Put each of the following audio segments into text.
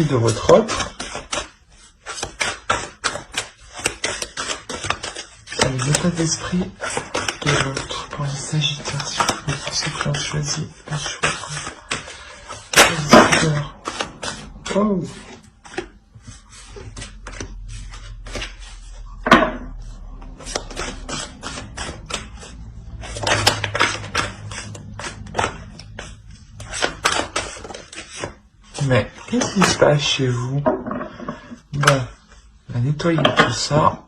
de votre autre. L'état d'esprit de l'autre pour les Sagittaires, s'il vous plaît, pour ceux qui ont choisi le choix. Oh. Mais qu'est-ce qui se passe chez vous? Bon, on va nettoyer tout ça.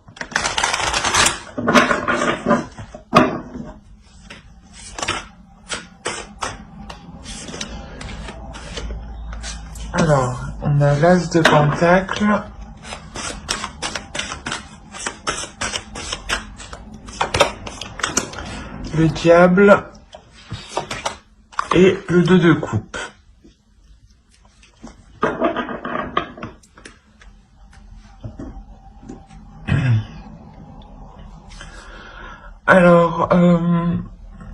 Alors, on a l'As de Pentacle. Le Diable. Et le 2 de coupe. Alors,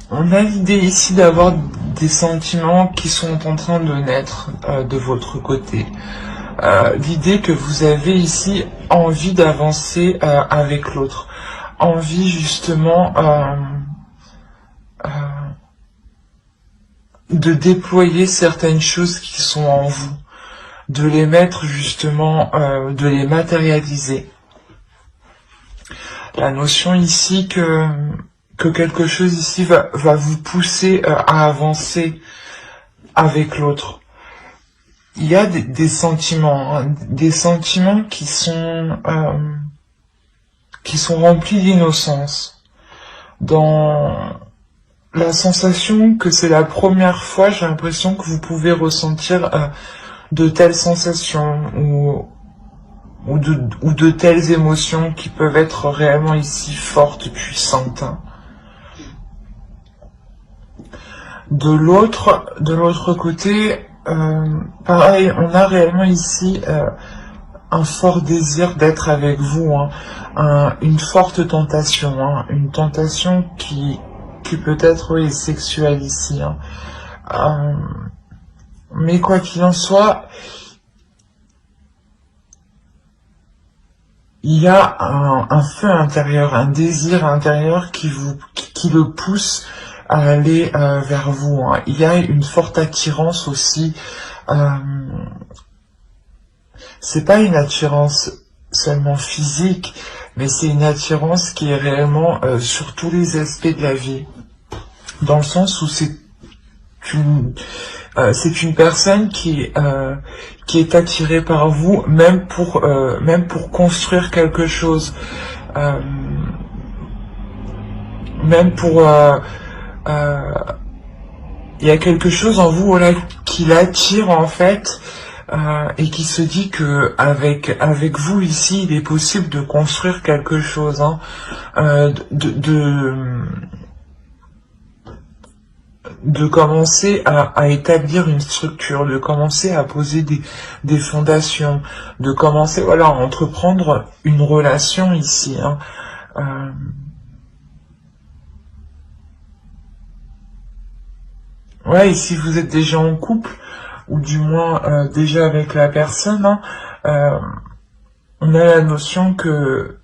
on a l'idée ici d'avoir des sentiments qui sont en train de naître de votre côté. L'idée que vous avez ici envie d'avancer avec l'autre. Envie justement de déployer certaines choses qui sont en vous. De les mettre justement, de les matérialiser. La notion ici que quelque chose ici va vous pousser à avancer avec l'autre. Il y a des sentiments, hein, des sentiments qui sont remplis d'innocence. Dans la sensation que c'est la première fois, j'ai l'impression que vous pouvez ressentir de telles sensations ou de telles émotions qui peuvent être réellement ici fortes, puissantes. De l'autre côté, pareil, on a réellement ici un fort désir d'être avec vous, hein, une forte tentation, hein, une tentation qui peut être est sexuelle ici. Hein. Mais quoi qu'il en soit, il y a un feu intérieur, un désir intérieur qui le pousse à aller vers vous. Hein. Il y a une forte attirance aussi. C'est pas une attirance seulement physique, mais c'est une attirance qui est réellement sur tous les aspects de la vie. Dans le sens où c'est une personne qui est attirée par vous, même pour construire quelque chose, même pour il y a quelque chose en vous, voilà, qui l'attire en fait, et qui se dit que avec vous ici, il est possible de construire quelque chose, hein, de commencer à établir une structure, de commencer à poser des fondations, de commencer, voilà, à entreprendre une relation ici, hein. Ouais, et si vous êtes déjà en couple, ou du moins déjà avec la personne, hein, on a la notion que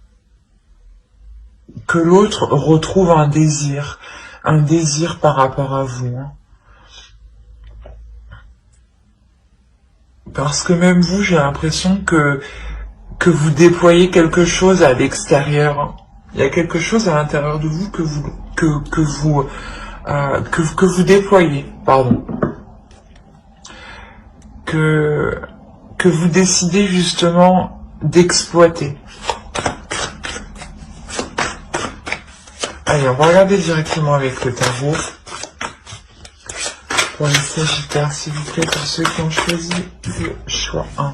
l'autre retrouve un désir par rapport à vous. Hein. Parce que même vous, j'ai l'impression que vous déployez quelque chose à l'extérieur. Hein. Il y a quelque chose à l'intérieur de vous que vous déployez, pardon. Que vous décidez justement d'exploiter. Allez, on va regarder directement avec le tarot. Pour les Sagittaires, s'il vous plaît, pour ceux qui ont choisi le choix 1.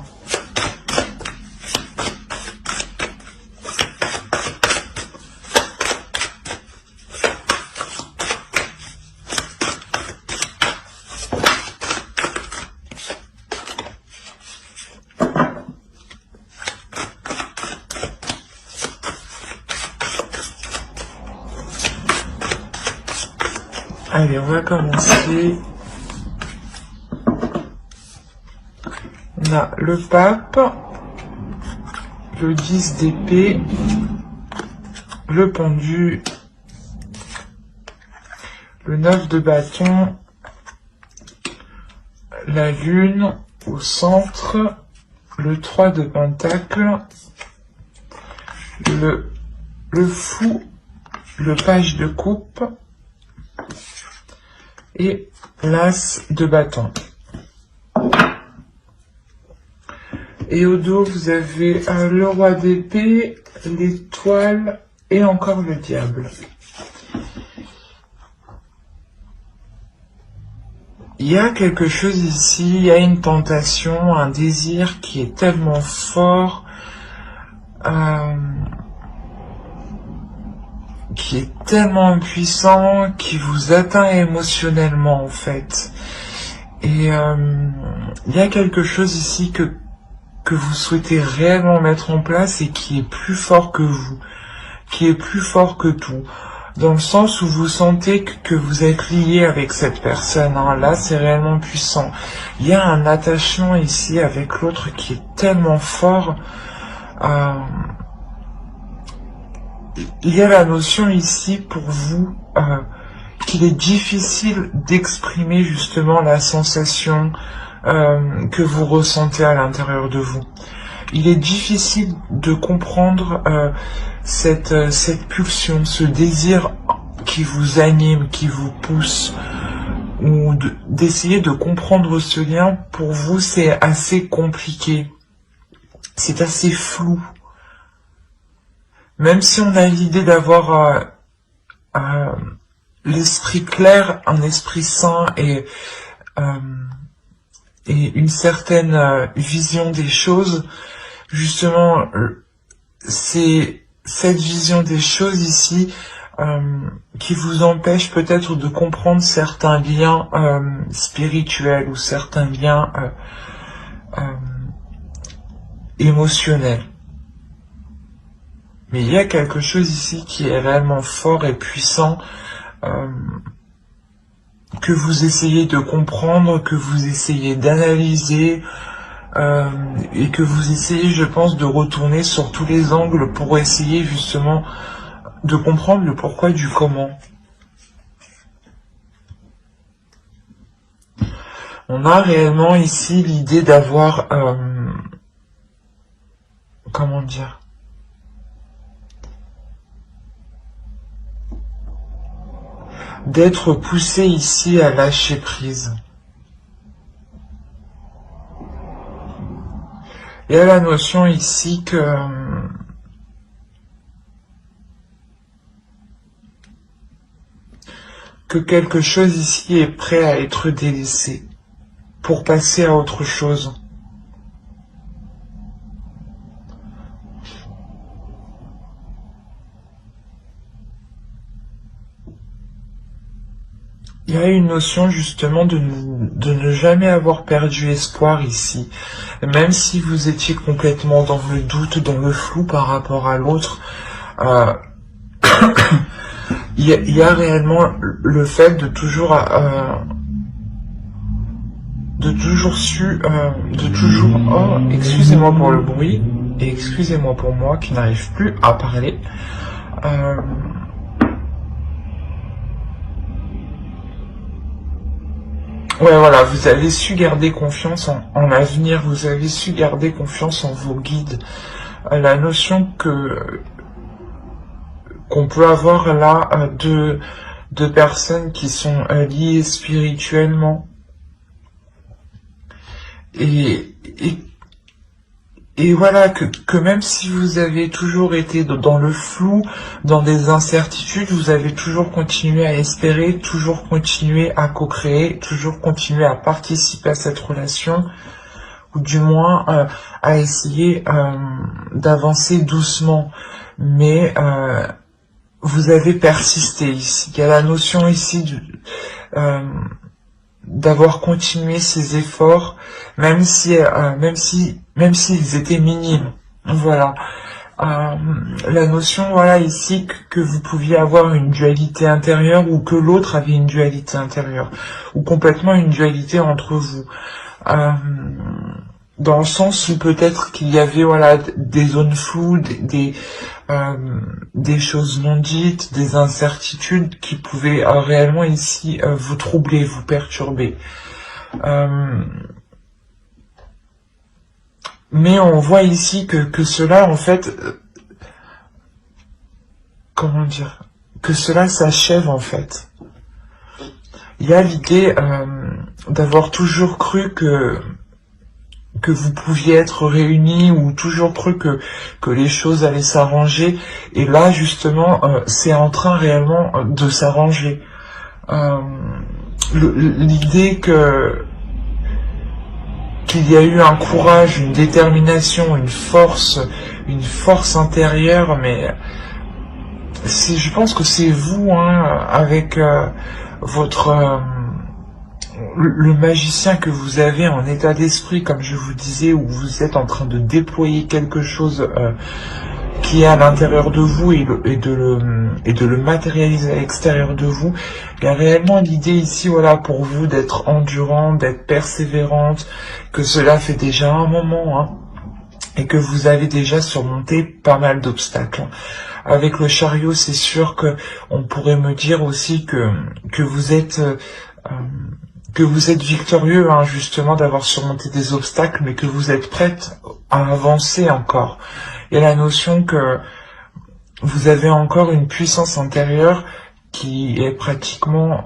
Allez, on va commencer. On on a le pape, le 10 d'épée, le pendu, le 9 de bâton, la lune au centre, le 3 de pentacle, le fou, le page de coupe et l'as de bâton. Et au dos, vous avez le roi d'épée, l'étoile et encore le diable. Il y a quelque chose ici, il y a une tentation, un désir qui est tellement fort, qui est tellement puissant, qui vous atteint émotionnellement en fait. Et il y a quelque chose ici que vous souhaitez réellement mettre en place et qui est plus fort que vous, qui est plus fort que tout. Dans le sens où vous sentez que vous êtes lié avec cette personne, hein. Là c'est réellement puissant. Il y a un attachement ici avec l'autre qui est tellement fort. Il y a la notion ici pour vous qu'il est difficile d'exprimer justement la sensation que vous ressentez à l'intérieur de vous. Il est difficile de comprendre cette pulsion, ce désir qui vous anime, qui vous pousse, ou d'essayer de comprendre ce lien. Pour vous, c'est assez compliqué, c'est assez flou. Même si on a l'idée d'avoir l'esprit clair, un esprit sain et une certaine vision des choses, justement, c'est cette vision des choses ici qui vous empêche peut-être de comprendre certains liens spirituels ou certains liens émotionnels. Mais il y a quelque chose ici qui est réellement fort et puissant, que vous essayez de comprendre, que vous essayez d'analyser, et que vous essayez, je pense, de retourner sur tous les angles pour essayer justement de comprendre le pourquoi du comment. On a réellement ici l'idée d'avoir, comment dire, d'être poussé ici à lâcher prise. Il y a la notion ici que quelque chose ici est prêt à être délaissé pour passer à autre chose. Il y a une notion justement de ne jamais avoir perdu espoir ici. Même si vous étiez complètement dans le doute, dans le flou par rapport à l'autre, il y a réellement le fait de toujours oh, excusez-moi pour le bruit, et excusez-moi pour moi qui n'arrive plus à parler. Ouais, voilà, vous avez su garder confiance en l'avenir, vous avez su garder confiance en vos guides. La notion qu'on peut avoir là de personnes qui sont liées spirituellement. Et voilà, que même si vous avez toujours été dans le flou, dans des incertitudes, vous avez toujours continué à espérer, toujours continué à co-créer, toujours continué à participer à cette relation, ou du moins à essayer d'avancer doucement. Mais vous avez persisté ici. Il y a la notion ici d'avoir continué ces efforts, même s'ils étaient minimes. Voilà. La notion, voilà, ici, que vous pouviez avoir une dualité intérieure ou que l'autre avait une dualité intérieure, ou complètement une dualité entre vous. dans le sens où peut-être qu'il y avait voilà des zones floues, des choses non dites, des incertitudes qui pouvaient réellement ici vous troubler, vous perturber. Mais on voit ici que cela, en fait, comment dire, que cela s'achève, en fait. Il y a l'idée d'avoir toujours cru que vous pouviez être réunis, ou toujours cru que les choses allaient s'arranger. Et là, justement, c'est en train réellement de s'arranger. L'idée qu'il y a eu un courage, une détermination, une force intérieure, mais je pense que c'est vous, hein, avec votre le magicien que vous avez en état d'esprit, comme je vous disais, où vous êtes en train de déployer quelque chose qui est à l'intérieur de vous et de le matérialiser à l'extérieur de vous. Il y a réellement l'idée ici, voilà, pour vous d'être endurante, d'être persévérante, que cela fait déjà un moment, hein, et que vous avez déjà surmonté pas mal d'obstacles. Avec le chariot, c'est sûr que on pourrait me dire aussi que vous êtes victorieux, hein, justement, d'avoir surmonté des obstacles, mais que vous êtes prête à avancer encore. Il y a la notion que vous avez encore une puissance intérieure qui est pratiquement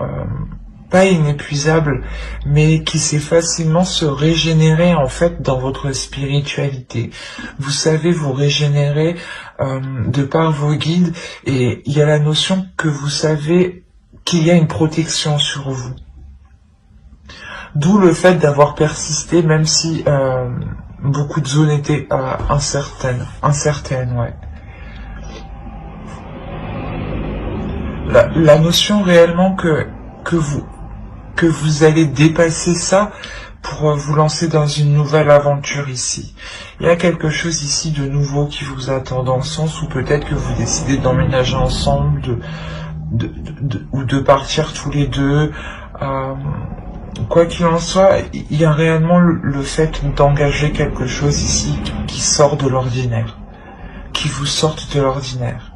pas inépuisable, mais qui sait facilement se régénérer, en fait, dans votre spiritualité. Vous savez vous régénérer de par vos guides, et il y a la notion que vous savez qu'il y a une protection sur vous. D'où le fait d'avoir persisté, même si beaucoup de zones étaient incertaines, ouais. La notion réellement que vous allez dépasser ça pour vous lancer dans une nouvelle aventure ici. Il y a quelque chose ici de nouveau qui vous attend, dans le sens où peut-être que vous décidez d'emménager ensemble, ou de partir tous les deux. Quoi qu'il en soit, il y a réellement le fait d'engager quelque chose ici qui sort de l'ordinaire, qui vous sorte de l'ordinaire.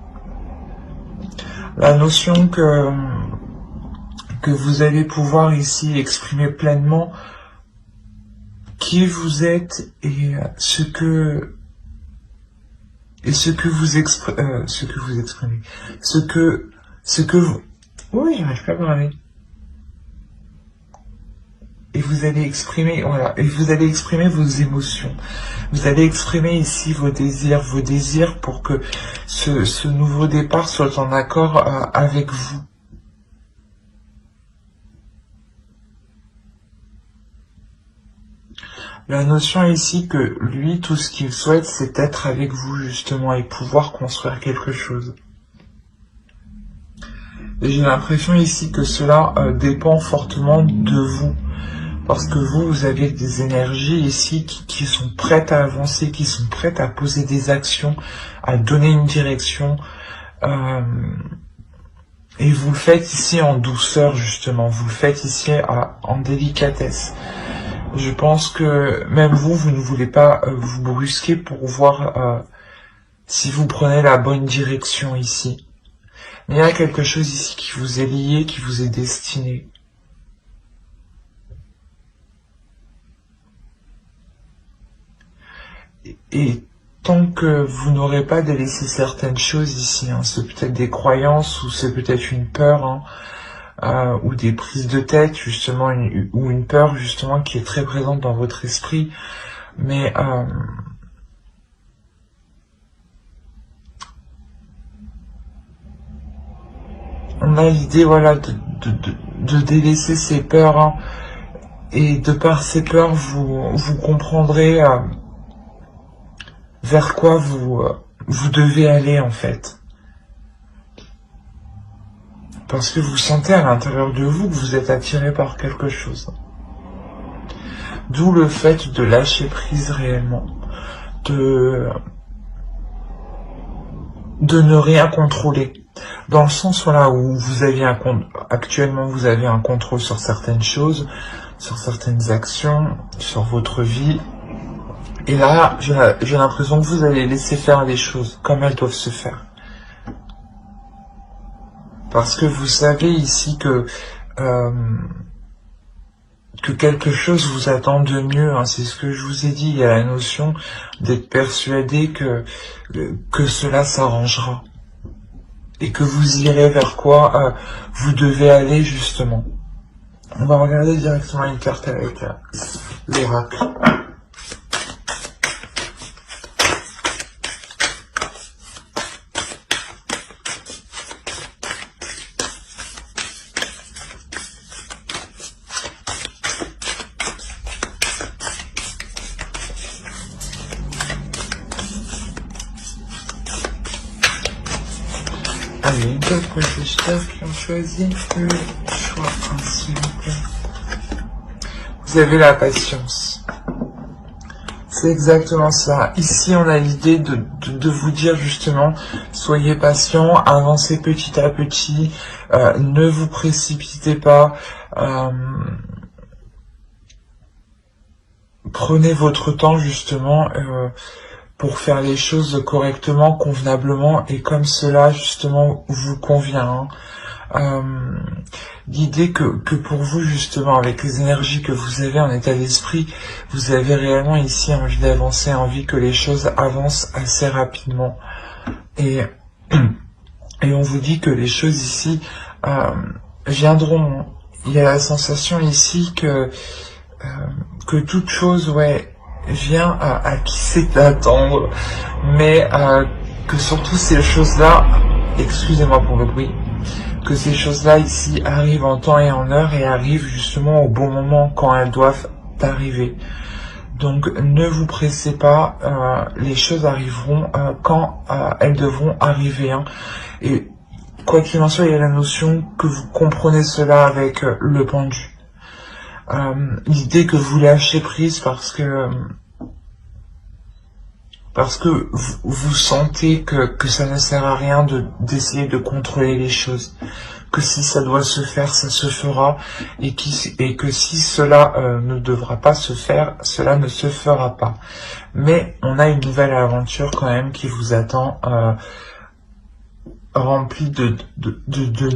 La notion que vous allez pouvoir ici exprimer pleinement qui vous êtes et ce que vous exprimez, oui, j'arrive pas à parler. Et vous allez exprimer, voilà, et vous allez exprimer vos émotions. Vous allez exprimer ici vos désirs pour que ce nouveau départ soit en accord avec vous. La notion ici que lui, tout ce qu'il souhaite, c'est être avec vous, justement, et pouvoir construire quelque chose. Et j'ai l'impression ici que cela dépend fortement de vous. Parce que vous avez des énergies ici qui sont prêtes à avancer, qui sont prêtes à poser des actions, à donner une direction. Et vous le faites ici en douceur, justement. Vous le faites ici en délicatesse. Je pense que même vous ne voulez pas vous brusquer pour voir si vous prenez la bonne direction ici. Mais il y a quelque chose ici qui vous est lié, qui vous est destiné. Et tant que vous n'aurez pas délaissé certaines choses ici, hein, c'est peut-être des croyances, ou c'est peut-être une peur, hein, ou des prises de tête, justement, ou une peur, justement, qui est très présente dans votre esprit, mais on a l'idée, voilà, de délaisser ces peurs, hein, et de par ces peurs, vous comprendrez vers quoi vous devez aller, en fait. Parce que vous sentez à l'intérieur de vous que vous êtes attiré par quelque chose. D'où le fait de lâcher prise réellement. De ne rien contrôler. Dans le sens, voilà, où vous aviez actuellement vous avez un contrôle sur certaines choses, sur certaines actions, sur votre vie. Et là, j'ai l'impression que vous allez laisser faire les choses comme elles doivent se faire. Parce que vous savez ici que quelque chose vous attend de mieux, hein. C'est ce que je vous ai dit, il y a la notion d'être persuadé que cela s'arrangera. Et que vous irez vers quoi vous devez aller justement. On va regarder directement une carte avec l'oracle. Allez, une carte pour les sagittaires qui ont choisi le choix 1, s'il vous plaît. Vous avez la patience. C'est exactement ça. Ici, on a l'idée de vous dire justement, soyez patient, avancez petit à petit, ne vous précipitez pas, prenez votre temps justement pour faire les choses correctement, convenablement et comme cela justement vous convient. L'idée que pour vous justement avec les énergies que vous avez en état d'esprit, vous avez réellement ici envie d'avancer, envie que les choses avancent assez rapidement et on vous dit que les choses ici viendront. Il y a la sensation ici que toute chose vient à qui c'est d'attendre, mais que surtout ces choses-là, excusez-moi pour le bruit, que ces choses-là ici arrivent en temps et en heure et arrivent justement au bon moment quand elles doivent arriver. Donc ne vous pressez pas, les choses arriveront quand elles devront arriver. Hein. Et quoi qu'il en soit, il y a la notion que vous comprenez cela avec le pendu. L'idée que vous lâchez prise parce que vous sentez que ça ne sert à rien d'essayer de contrôler les choses, que si ça doit se faire, ça se fera, et que si cela ne devra pas se faire, cela ne se fera pas. Mais on a une nouvelle aventure quand même qui vous attend, remplie de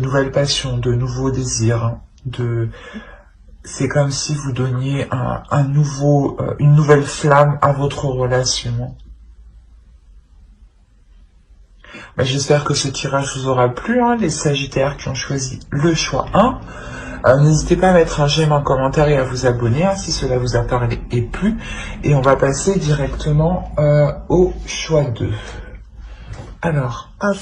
nouvelles passions, de nouveaux désirs, hein, c'est comme si vous donniez une nouvelle flamme à votre relation. J'espère que ce tirage vous aura plu, hein, les sagittaires qui ont choisi le choix 1. N'hésitez pas à mettre un j'aime, un commentaire et à vous abonner hein, si cela vous a parlé et plu. Et on va passer directement au choix 2. Alors, hop.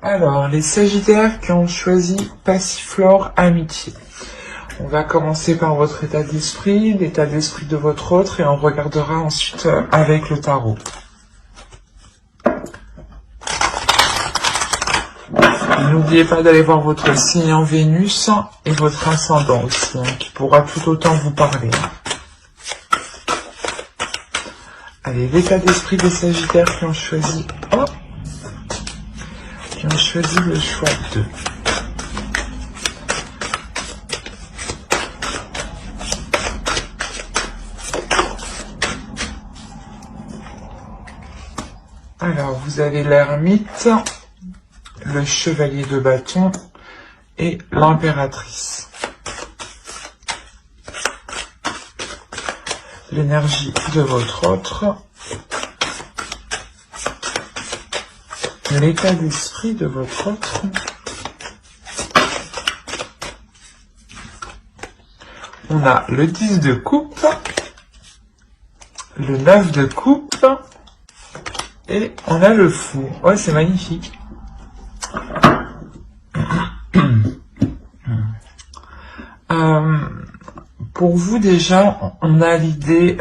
Alors, les sagittaires qui ont choisi Passiflore Amitié. On va commencer par votre état d'esprit, l'état d'esprit de votre autre, et on regardera ensuite avec le tarot. N'oubliez pas d'aller voir votre signe en Vénus et votre ascendant aussi, hein, qui pourra tout autant vous parler. Allez, l'état d'esprit des sagittaires qui ont choisi... qui ont choisi le choix 2. Alors, vous avez l'ermite, le chevalier de bâton et l'impératrice. L'énergie de votre autre. L'état d'esprit de votre autre. On a le 10 de coupe, le 9 de coupe, et on a le fou. Ouais, c'est magnifique. Pour vous, déjà, on a l'idée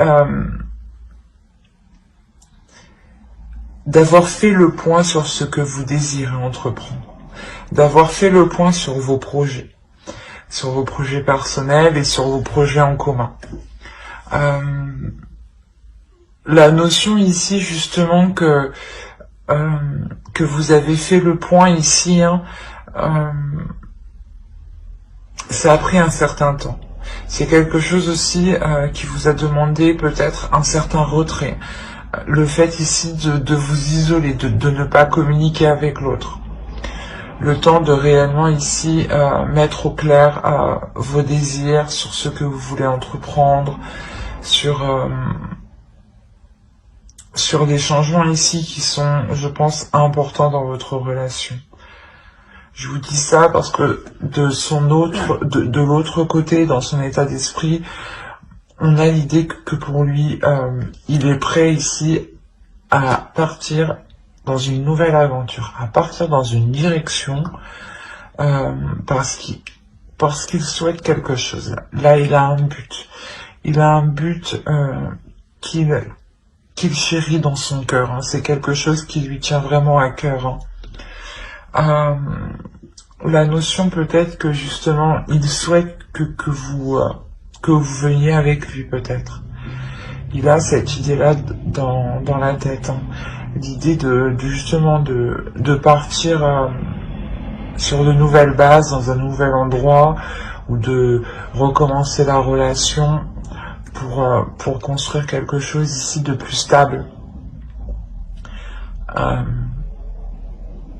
d'avoir fait le point sur ce que vous désirez entreprendre, d'avoir fait le point sur vos projets personnels et sur vos projets en commun. la notion ici justement que vous avez fait le point ici, hein, ça a pris un certain temps. C'est quelque chose aussi qui vous a demandé peut-être un certain retrait. Le fait ici de vous isoler, de ne pas communiquer avec l'autre. Le temps de réellement ici mettre au clair vos désirs sur ce que vous voulez entreprendre, sur des changements ici qui sont, je pense, importants dans votre relation. Je vous dis ça parce que de l'autre côté, dans son état d'esprit, on a l'idée que pour lui, il est prêt ici à partir dans une nouvelle aventure, à partir dans une direction, parce qu'il souhaite quelque chose. Là, il a un but. Il a un but qu'il chérit dans son cœur. Hein. C'est quelque chose qui lui tient vraiment à cœur. Hein. La notion peut-être que justement, il souhaite que vous veniez avec lui peut-être. Il a cette idée-là dans la tête. Hein. L'idée justement de partir sur de nouvelles bases, dans un nouvel endroit, ou de recommencer la relation pour construire quelque chose ici de plus stable.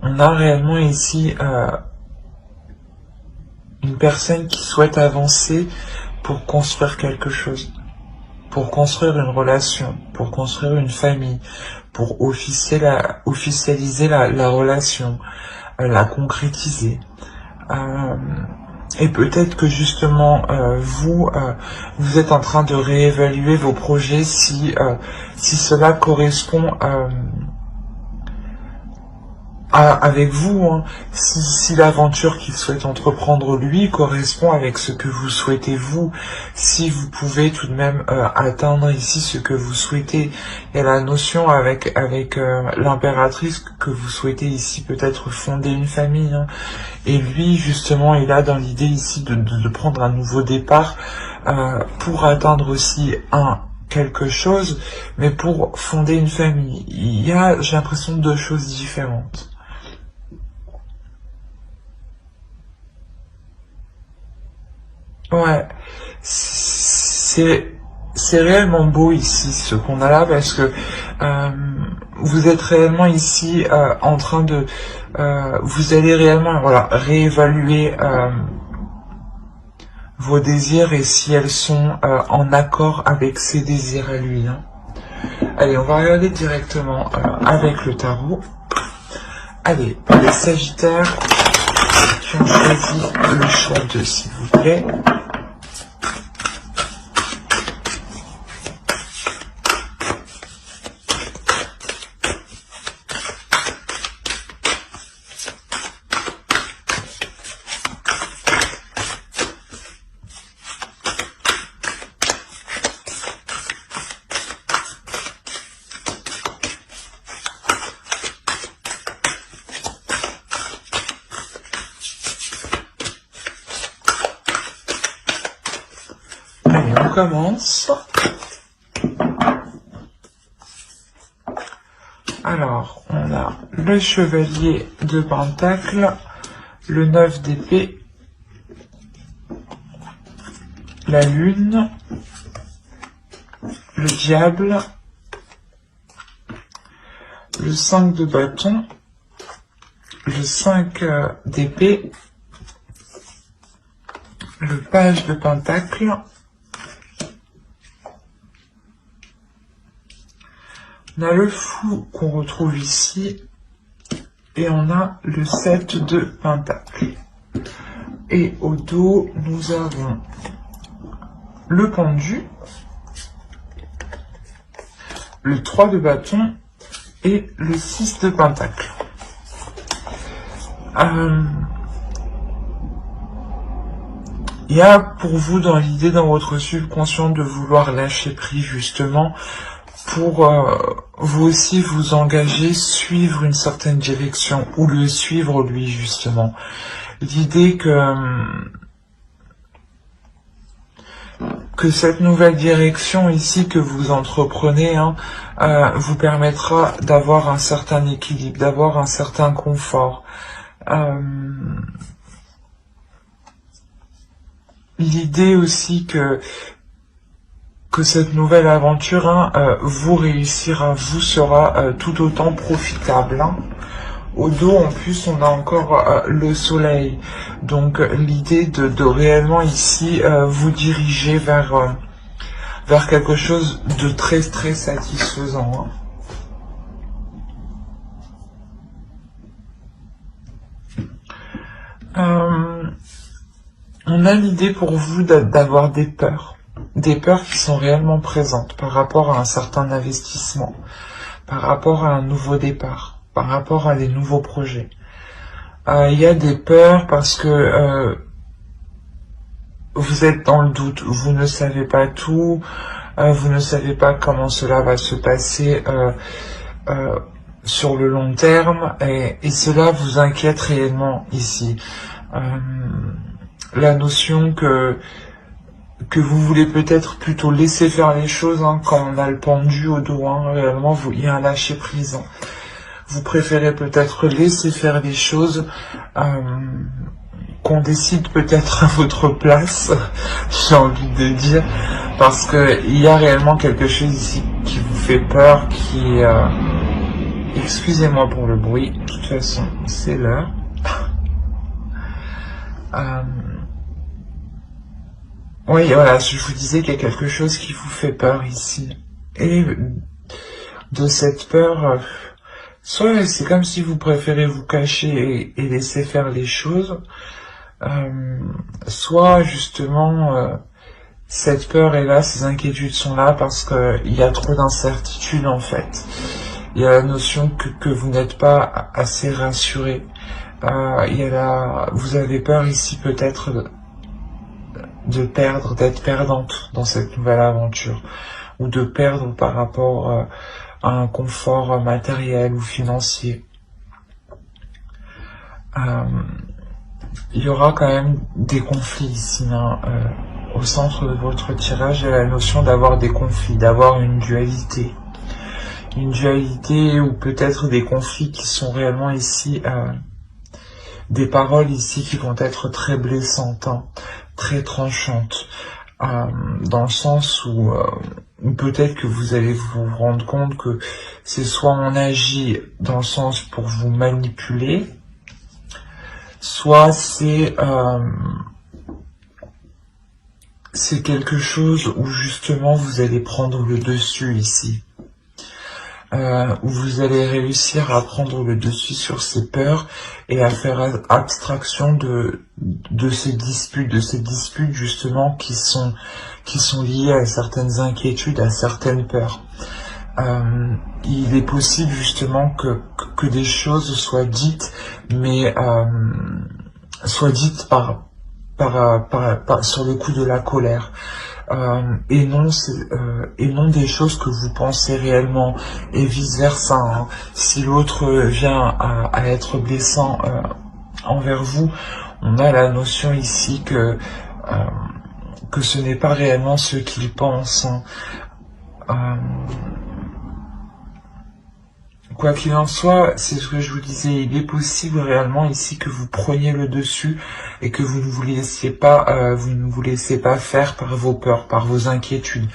On a réellement ici une personne qui souhaite avancer pour construire quelque chose, pour construire une relation, pour construire une famille, pour officialiser la relation, la concrétiser. Et peut-être que justement vous êtes en train de réévaluer vos projets si cela correspond avec vous, hein. Si l'aventure qu'il souhaite entreprendre lui correspond avec ce que vous souhaitez vous, si vous pouvez tout de même atteindre ici ce que vous souhaitez. Il y a la notion avec l'impératrice que vous souhaitez ici peut-être fonder une famille, hein. Et lui justement il a dans l'idée ici de prendre un nouveau départ pour atteindre aussi quelque chose, mais pour fonder une famille. Il y a, j'ai l'impression, deux choses différentes. Ouais, c'est réellement beau ici ce qu'on a là parce que vous êtes réellement ici en train de vous allez réellement réévaluer vos désirs et si elles sont en accord avec ses désirs à lui. Hein. Allez, on va regarder directement avec le tarot. Allez, les Sagittaires qui ont choisi le choix de s'il vous plaît. Allez, on commence. Alors, on a le chevalier de Pentacle, le 9 d'épée, la lune, le diable, le 5 de bâton, le 5 d'épée, le page de Pentacle, on a le fou qu'on retrouve ici, et on a le 7 de Pentacle. Et au dos, nous avons le pendu, le 3 de bâton et le 6 de Pentacle. Il y a pour vous dans l'idée dans votre subconscient de vouloir lâcher prise justement pour vous aussi vous engager, suivre une certaine direction ou le suivre lui justement. L'idée que que cette nouvelle direction ici que vous entreprenez vous permettra d'avoir un certain équilibre, d'avoir un certain confort. L'idée aussi que cette nouvelle aventure vous réussira, vous sera tout autant profitable. Au dos, en plus, on a encore le soleil. Donc, l'idée de réellement ici vous diriger vers quelque chose de très, très satisfaisant. On a l'idée pour vous d'avoir des peurs qui sont réellement présentes par rapport à un certain investissement, par rapport à un nouveau départ, par rapport à des nouveaux projets. Il y a des peurs parce que vous êtes dans le doute, vous ne savez pas tout, vous ne savez pas comment cela va se passer sur le long terme, et cela vous inquiète réellement ici. La notion que vous voulez peut-être plutôt laisser faire les choses quand on a le pendu au dos, réellement il y a un lâcher prise. Vous préférez peut-être laisser faire les choses, qu'on décide peut-être à votre place, j'ai envie de dire, parce que il y a réellement quelque chose ici qui vous fait peur, qui excusez-moi pour le bruit, de toute façon c'est l'heure. Oui, voilà, je vous disais qu'il y a quelque chose qui vous fait peur ici. Et de cette peur, soit c'est comme si vous préférez vous cacher et laisser faire les choses, soit justement cette peur est là, ces inquiétudes sont là parce qu'il y a trop d'incertitudes en fait. Il y a la notion que vous n'êtes pas assez rassuré. Vous avez peur ici peut-être de perdre, d'être perdante dans cette nouvelle aventure, ou de perdre par rapport à un confort matériel ou financier. Il y aura quand même des conflits ici. Au centre de votre tirage, il y a la notion d'avoir des conflits, d'avoir une dualité. Une dualité ou peut-être des conflits qui sont réellement ici, des paroles ici qui vont être très blessantes, très tranchantes, dans le sens où peut-être que vous allez vous rendre compte que c'est soit on agit dans le sens pour vous manipuler, soit c'est quelque chose où justement vous allez prendre le dessus ici. Où vous allez réussir à prendre le dessus sur ces peurs et à faire abstraction de ces disputes justement qui sont liées à certaines inquiétudes, à certaines peurs. Il est possible justement que des choses soient dites, mais soient dites sur le coup de la colère. Et non des choses que vous pensez réellement, et vice versa. Si l'autre vient à être blessant envers vous, on a la notion ici que ce n'est pas réellement ce qu'il pense. Quoi qu'il en soit, c'est ce que je vous disais, il est possible réellement ici que vous preniez le dessus et que vous ne vous laissiez pas faire par vos peurs, par vos inquiétudes,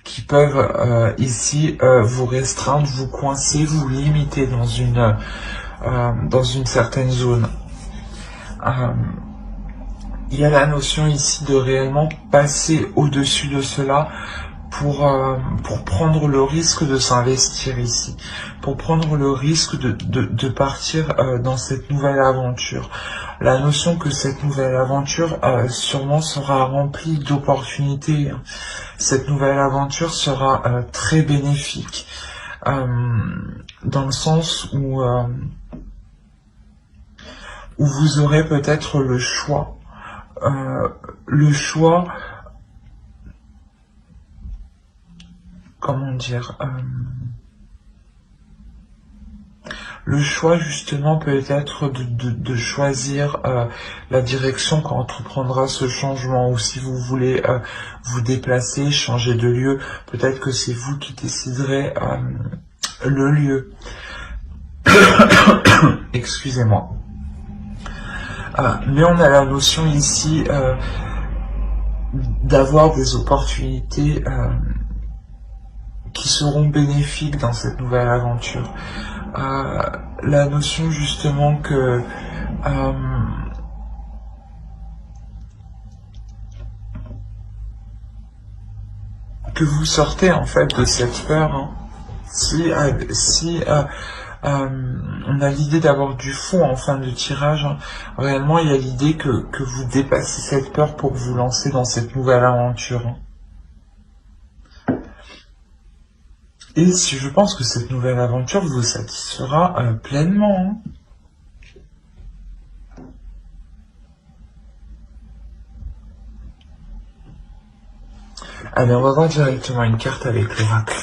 qui peuvent ici vous restreindre, vous coincer, vous limiter dans une certaine zone. Il y a la notion ici de réellement passer au-dessus de cela, pour prendre le risque de s'investir ici, pour prendre le risque de partir dans cette nouvelle aventure. La notion que cette nouvelle aventure sûrement sera remplie d'opportunités. Cette nouvelle aventure sera très bénéfique, dans le sens où vous aurez peut-être le choix. Comment dire, Le choix justement peut être de choisir la direction qu'entreprendra ce changement, ou si vous voulez vous déplacer, changer de lieu, peut-être que c'est vous qui déciderez le lieu. Excusez-moi. Mais on a la notion ici d'avoir des opportunités qui seront bénéfiques dans cette nouvelle aventure. La notion justement que vous sortez en fait de cette peur, hein. Si on a l'idée d'avoir du fond en fin de tirage, hein, réellement il y a l'idée que vous dépassez cette peur pour vous lancer dans cette nouvelle aventure, hein. Et si je pense que cette nouvelle aventure vous satisfera pleinement, hein. Allez, on va voir directement une carte avec l'oracle.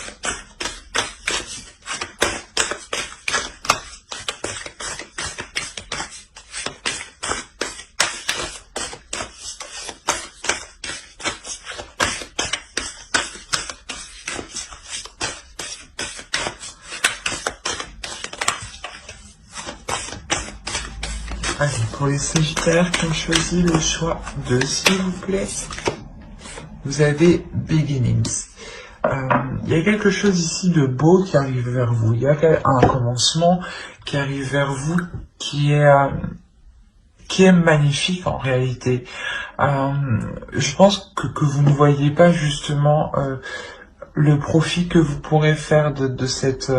Allez, pour les Sagittaires qui ont choisi le choix 2, s'il vous plaît, vous avez Beginnings. Il y a quelque chose ici de beau qui arrive vers vous. Il y a un commencement qui arrive vers vous qui est magnifique en réalité. Je pense que vous ne voyez pas justement le profit que vous pourrez faire de cette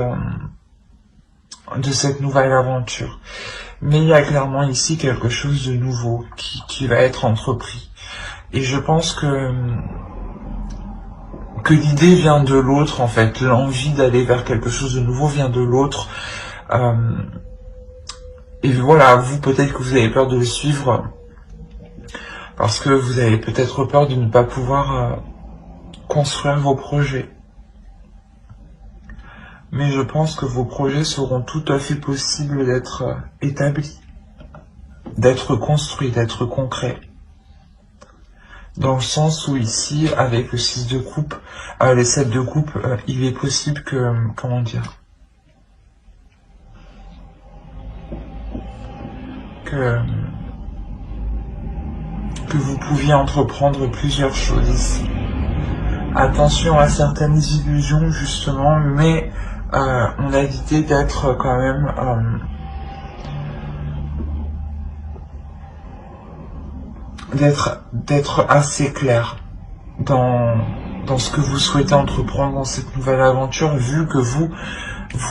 nouvelle aventure. Mais il y a clairement ici quelque chose de nouveau qui va être entrepris. Et je pense que l'idée vient de l'autre, en fait. L'envie d'aller vers quelque chose de nouveau vient de l'autre. Et voilà, vous, peut-être que vous avez peur de le suivre parce que vous avez peut-être peur de ne pas pouvoir construire vos projets. Mais je pense que vos projets seront tout à fait possibles d'être établis, d'être construits, d'être concrets. Dans le sens où ici, avec le 6 de coupe, les 7 de coupe, il est possible que, comment dire, que vous pouviez entreprendre plusieurs choses ici. Attention à certaines illusions justement, mais on a l'idée d'être quand même d'être assez clair dans ce que vous souhaitez entreprendre dans cette nouvelle aventure, vu que vous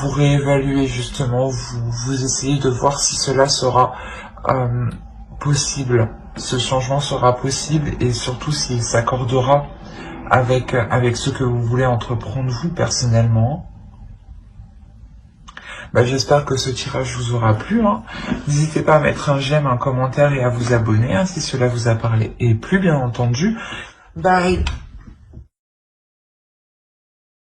réévaluez justement, vous essayez de voir si cela sera possible, ce changement sera possible, et surtout s'il s'accordera avec ce que vous voulez entreprendre vous personnellement. J'espère que ce tirage vous aura plu, hein. N'hésitez pas à mettre un j'aime, un commentaire et à vous abonner, hein, si cela vous a parlé et plu, bien entendu. Bye.